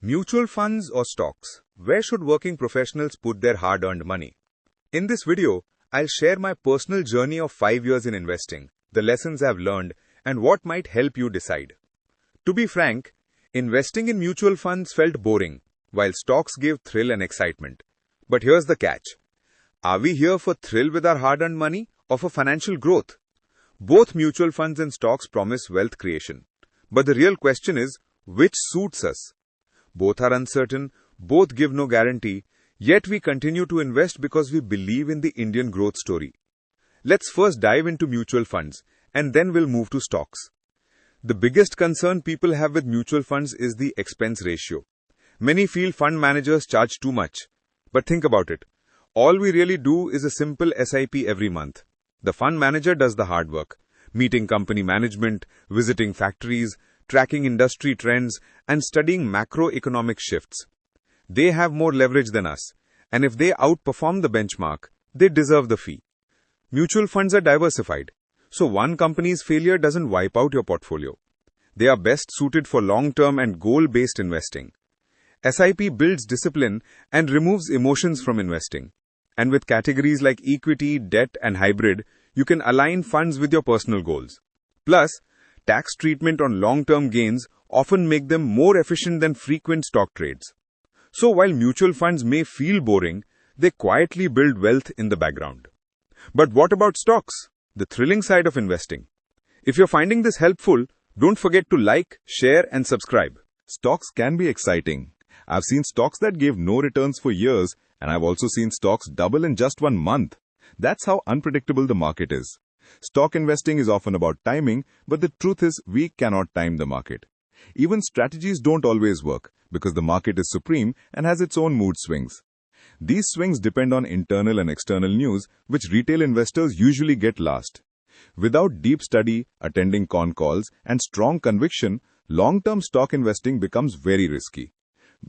Mutual funds or stocks? Where should working professionals put their hard-earned money? In this video, I'll share my personal journey of 5 years in investing, the lessons I've learned, and what might help you decide. To be frank, investing in mutual funds felt boring, while stocks gave thrill and excitement. But here's the catch. Are we here for thrill with our hard-earned money or for financial growth? Both mutual funds and stocks promise wealth creation. But the real question is, which suits us? Both are uncertain, both give no guarantee, yet we continue to invest because we believe in the Indian growth story. Let's first dive into mutual funds, and then we'll move to stocks. The biggest concern people have with mutual funds is the expense ratio. Many feel fund managers charge too much. But think about it. All we really do is a simple SIP every month. The fund manager does the hard work, meeting company management, visiting factories, tracking industry trends, and studying macroeconomic shifts. They have more leverage than us, and if they outperform the benchmark, they deserve the fee. Mutual funds are diversified, so one company's failure doesn't wipe out your portfolio. They are best suited for long-term and goal-based investing. SIP builds discipline and removes emotions from investing. And with categories like equity, debt, and hybrid, you can align funds with your personal goals. Plus, tax treatment on long-term gains often make them more efficient than frequent stock trades. So while mutual funds may feel boring, they quietly build wealth in the background. But what about stocks? The thrilling side of investing. If you're finding this helpful, don't forget to like, share, and subscribe. Stocks can be exciting. I've seen stocks that gave no returns for years, and I've also seen stocks double in just 1 month. That's how unpredictable the market is. Stock investing is often about timing, but the truth is we cannot time the market. Even strategies don't always work because the market is supreme and has its own mood swings. These swings depend on internal and external news, which retail investors usually get last. Without deep study, attending con calls, and strong conviction, long-term stock investing becomes very risky.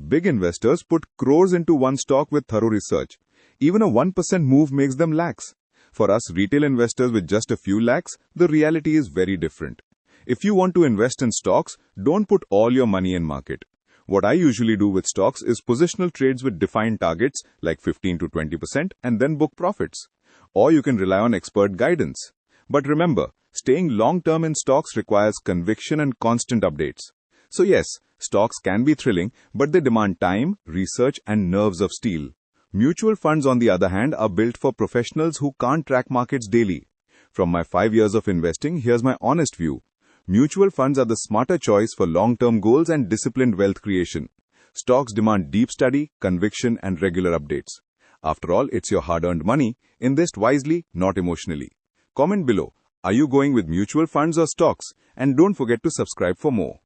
Big investors put crores into one stock with thorough research. Even a 1% move makes them lakhs. For us retail investors with just a few lakhs, the reality is very different. If you want to invest in stocks, don't put all your money in market. What I usually do with stocks is positional trades with defined targets like 15 to 20% and then book profits. Or you can rely on expert guidance. But remember, staying long-term in stocks requires conviction and constant updates. So yes, stocks can be thrilling, but they demand time, research, and nerves of steel. Mutual funds, on the other hand, are built for professionals who can't track markets daily. From my 5 years of investing, here's my honest view. Mutual funds are the smarter choice for long-term goals and disciplined wealth creation. Stocks demand deep study, conviction, and regular updates. After all, it's your hard-earned money. Invest wisely, not emotionally. Comment below, are you going with mutual funds or stocks? And don't forget to subscribe for more.